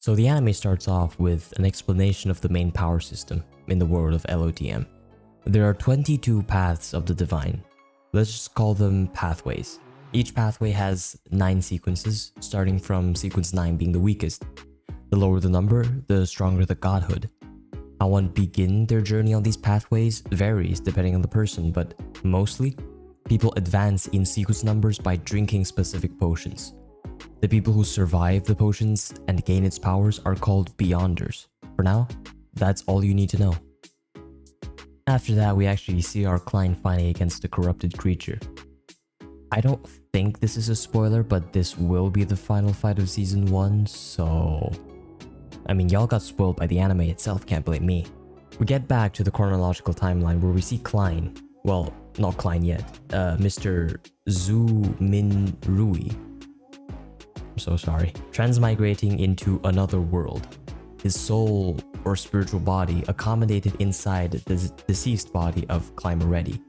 So the anime starts off with an explanation of the main power system in the world of LOTM. There are 22 paths of the divine. Let's just call them pathways. Each pathway has 9 sequences, starting from sequence 9 being the weakest. The lower the number, the stronger the godhood. How one begin their journey on these pathways varies depending on the person, but mostly, people advance in sequence numbers by drinking specific potions. The people who survive the potions and gain its powers are called Beyonders. For now, that's all you need to know. After that, we actually see our Klein fighting against the corrupted creature. I don't think this is a spoiler, but this will be the final fight of Season 1, so... I mean, y'all got spoiled by the anime itself, can't blame me. We get back to the chronological timeline where we see Klein, well, not Klein yet, Mr. Zhu Min Rui. I'm so sorry. Transmigrating into another world. His soul or spiritual body accommodated inside the deceased body of Klein already.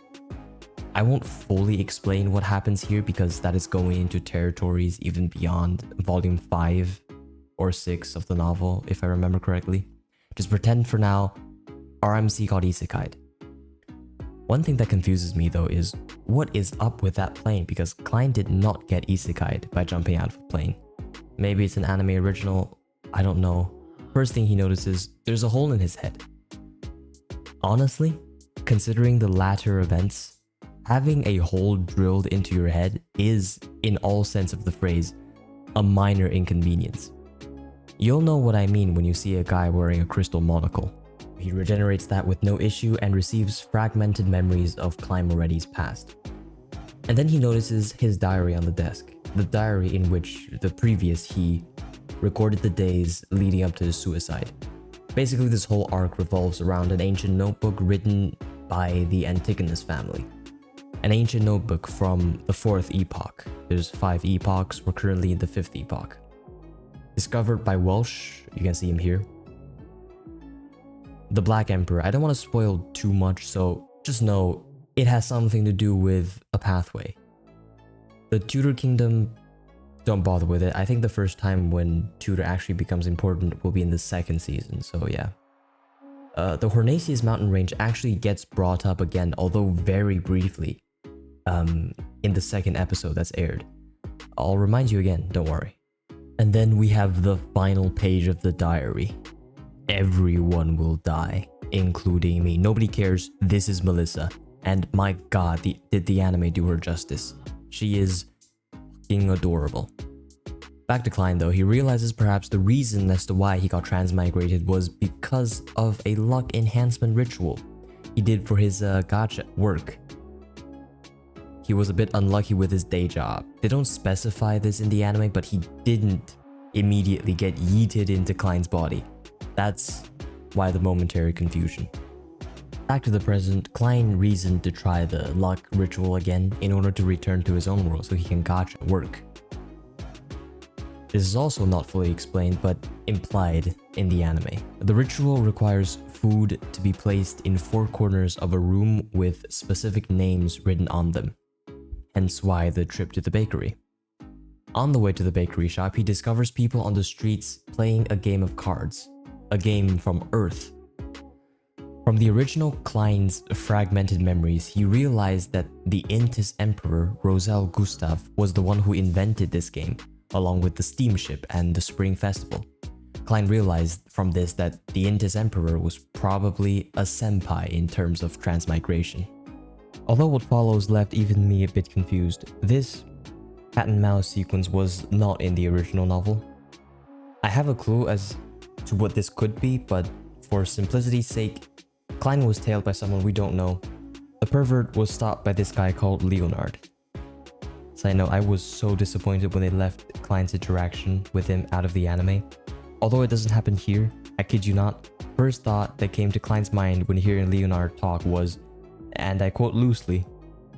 I won't fully explain what happens here because that is going into territories even beyond volume 5 or 6 of the novel, if I remember correctly. Just pretend for now, RMC got isekai'd. One thing that confuses me though is, what is up with that plane? Because Klein did not get isekai'd by jumping out of a plane. Maybe it's an anime original, I don't know. First thing he notices, there's a hole in his head. Honestly, considering the latter events, having a hole drilled into your head is, in all sense of the phrase, a minor inconvenience. You'll know what I mean when you see a guy wearing a crystal monocle. He regenerates that with no issue and receives fragmented memories of Klein Moretti's past. And then he notices his diary on the desk, the diary in which the previous he recorded the days leading up to his suicide. Basically, this whole arc revolves around an ancient notebook written by the Antigonus family. An ancient notebook from the 4th epoch. There's 5 epochs, we're currently in the 5th epoch. Discovered by Welsh, you can see him here. The Black Emperor, I don't want to spoil too much, so just know it has something to do with a pathway. The Tudor Kingdom, don't bother with it. I think the first time when Tudor actually becomes important will be in the 2nd season, so yeah. The Hornacius mountain range actually gets brought up again, although very briefly, in the 2nd episode that's aired. I'll remind you again, don't worry. And then we have the final page of the diary. Everyone will die, including me. Nobody cares, this is Melissa. And my god, did the anime do her justice. She is fucking adorable. Back to Klein though, he realizes perhaps the reason as to why he got transmigrated was because of a luck enhancement ritual he did for his gacha work. He was a bit unlucky with his day job. They don't specify this in the anime, but he didn't immediately get yeeted into Klein's body. That's why the momentary confusion. Back to the present, Klein reasoned to try the luck ritual again in order to return to his own world so he can gacha work. This is also not fully explained, but implied in the anime. The ritual requires food to be placed in 4 corners of a room with specific names written on them. Hence why the trip to the bakery. On the way to the bakery shop, he discovers people on the streets playing a game of cards. A game from Earth. From the original Klein's fragmented memories, he realized that the Intis Emperor, Rosel Gustav, was the one who invented this game, along with the steamship and the Spring Festival. Klein realized from this that the Intis Emperor was probably a senpai in terms of transmigration. Although what follows left even me a bit confused, this cat and mouse sequence was not in the original novel. I have a clue as to what this could be, but for simplicity's sake, Klein was tailed by someone we don't know. The pervert was stopped by this guy called Leonard. Side note, I was so disappointed when they left Klein's interaction with him out of the anime. Although it doesn't happen here, I kid you not, first thought that came to Klein's mind when hearing Leonard talk was, and I quote loosely,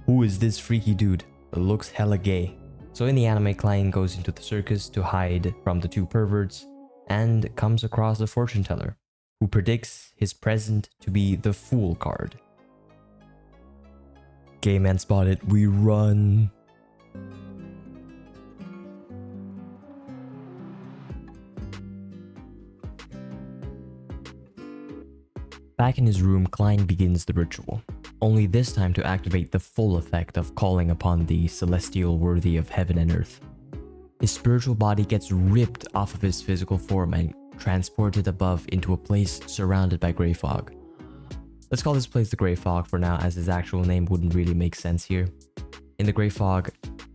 "Who is this freaky dude? Looks hella gay." So in the anime, Klein goes into the circus to hide from the 2 perverts and comes across a fortune teller who predicts his present to be the Fool card. Gay man spotted, we run. Back in his room, Klein begins the ritual, only this time to activate the full effect of calling upon the celestial worthy of heaven and earth. His spiritual body gets ripped off of his physical form and transported above into a place surrounded by grey fog. Let's call this place the Grey Fog for now, as his actual name wouldn't really make sense here. In the Grey Fog,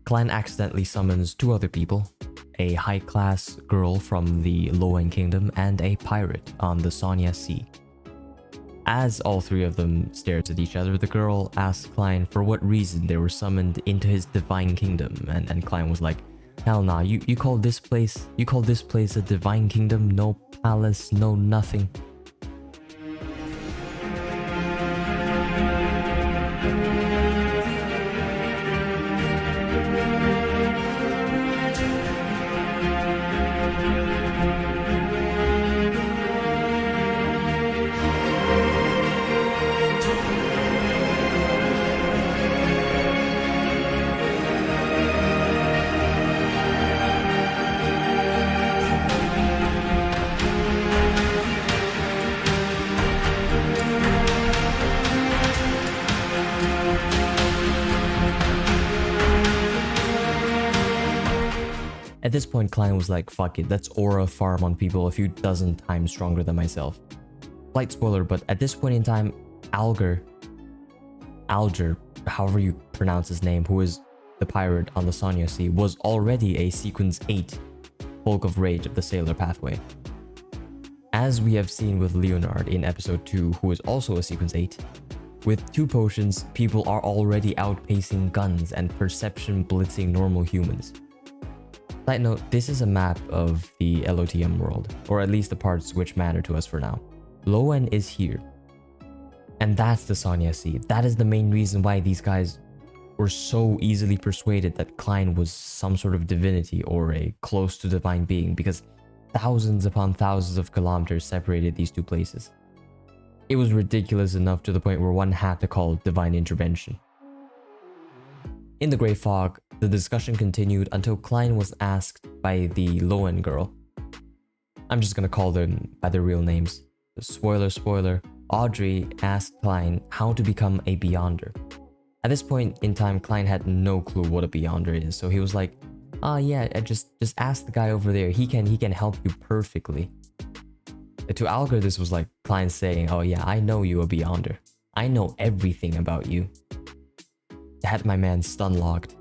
Klein accidentally summons two other people, a high-class girl from the Lowen Kingdom and a pirate on the Sonya Sea. As all three of them stares at each other, the girl asks Klein for what reason they were summoned into his divine kingdom, and Klein was like, "Hell nah, you call this place a divine kingdom? No palace, no nothing." At this point, Klein was like, fuck it, let's aura farm on people a few dozen times stronger than myself. Slight spoiler, but at this point in time, Alger, however you pronounce his name, who is the pirate on the Sonya Sea, was already a Sequence 8 Bulk of Rage of the Sailor Pathway. As we have seen with Leonard in episode 2, who is also a Sequence 8, with 2 potions, people are already outpacing guns and perception blitzing normal humans. Side note, this is a map of the LOTM world, or at least the parts which matter to us for now. Lowen is here. And that's the Sonya Sea. That is the main reason why these guys were so easily persuaded that Klein was some sort of divinity or a close to divine being, because thousands upon thousands of kilometers separated these two places. It was ridiculous enough to the point where one had to call it divine intervention. In the Grey Fog, the discussion continued until Klein was asked by the Lowen girl. I'm just gonna call them by their real names. Spoiler, Audrey asked Klein how to become a Beyonder. At this point in time, Klein had no clue what a Beyonder is, so he was like, yeah, just ask the guy over there, he can help you perfectly. To Alger, this was like Klein saying, oh yeah, I know you a Beyonder. I know everything about you. Had my man stun locked.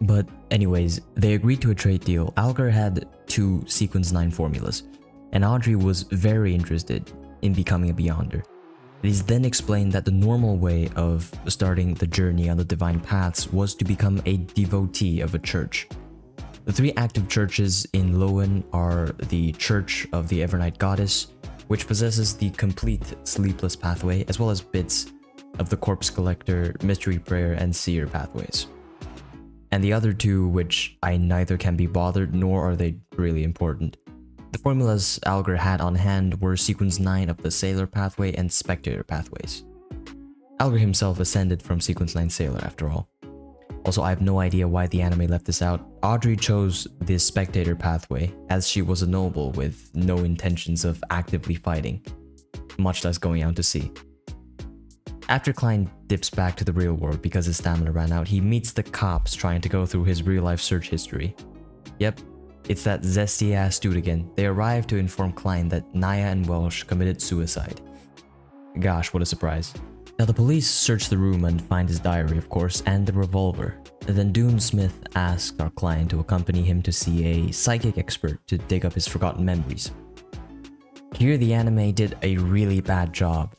But anyways, they agreed to a trade deal. Alger had 2 Sequence 9 formulas, and Audrey was very interested in becoming a Beyonder. It is then explained that the normal way of starting the journey on the divine paths was to become a devotee of a church. The 3 active churches in Lowen are the Church of the Evernight Goddess, which possesses the complete Sleepless pathway, as well as bits of the Corpse Collector, Mystery Prayer, and Seer pathways. And the other 2, which I neither can be bothered nor are they really important. The formulas Alger had on hand were Sequence 9 of the Sailor pathway and Spectator pathways. Alger himself ascended from Sequence 9 Sailor after all. Also, I have no idea why the anime left this out. Audrey chose the Spectator pathway as she was a noble with no intentions of actively fighting, much less going out to sea. After Klein dips back to the real world because his stamina ran out, he meets the cops trying to go through his real-life search history. Yep, it's that zesty-ass dude again. They arrive to inform Klein that Naya and Welsh committed suicide. Gosh, what a surprise. Now the police search the room and find his diary, of course, and the revolver. Then Dune Smith asks our client to accompany him to see a psychic expert to dig up his forgotten memories. Here the anime did a really bad job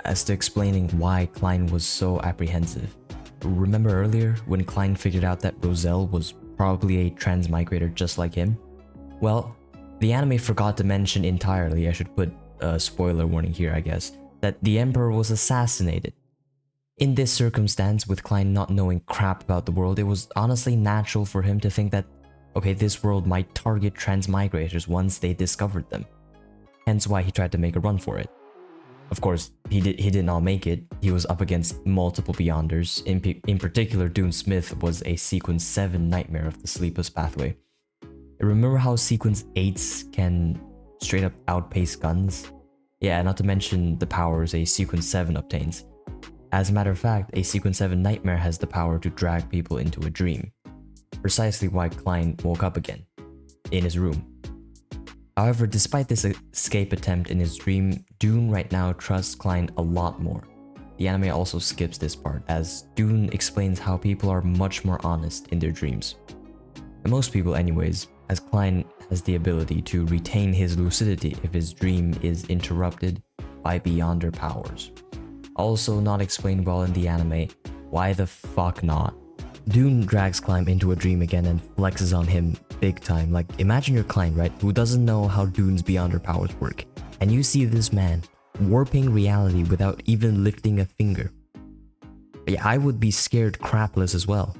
as to explaining why Klein was so apprehensive. Remember earlier when Klein figured out that Roselle was probably a transmigrator just like him? Well, the anime forgot to mention entirely, I should put a spoiler warning here I guess, that the Emperor was assassinated. In this circumstance, with Klein not knowing crap about the world, it was honestly natural for him to think that, okay, this world might target transmigrators once they discovered them. Hence why he tried to make a run for it. Of course, he did not make it. He was up against multiple Beyonders. In particular, Dune Smith was a Sequence 7 nightmare of the Sleepless pathway. Remember how Sequence 8s can straight up outpace guns? Yeah, not to mention the powers a Sequence 7 obtains. As a matter of fact, a Sequence 7 nightmare has the power to drag people into a dream. Precisely why Klein woke up again, in his room. However, despite this escape attempt in his dream, Dune right now trusts Klein a lot more. The anime also skips this part, as Dune explains how people are much more honest in their dreams. And most people anyways, as Klein has the ability to retain his lucidity if his dream is interrupted by beyonder powers. Also not explained well in the anime, why the fuck not? Dune drags Klein into a dream again and flexes on him big time. Like, imagine you're Klein, right, who doesn't know how Dune's beyonder powers work, and you see this man warping reality without even lifting a finger. Yeah, I would be scared crapless as well.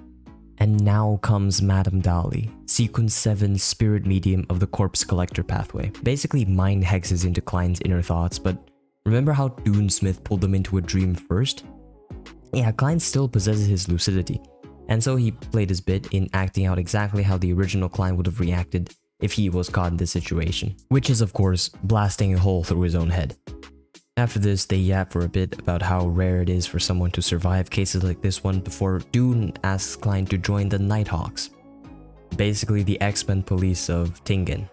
And now comes Madame Dali, Sequence 7 spirit medium of the corpse collector pathway. Basically mind hexes into Klein's inner thoughts, but remember how Dune Smith pulled them into a dream first? Yeah, Klein still possesses his lucidity, and so he played his bit in acting out exactly how the original Klein would have reacted if he was caught in this situation, which is of course blasting a hole through his own head. After this, they yap for a bit about how rare it is for someone to survive cases like this one before Dune asks Klein to join the Nighthawks, basically the X-Men police of Tingen.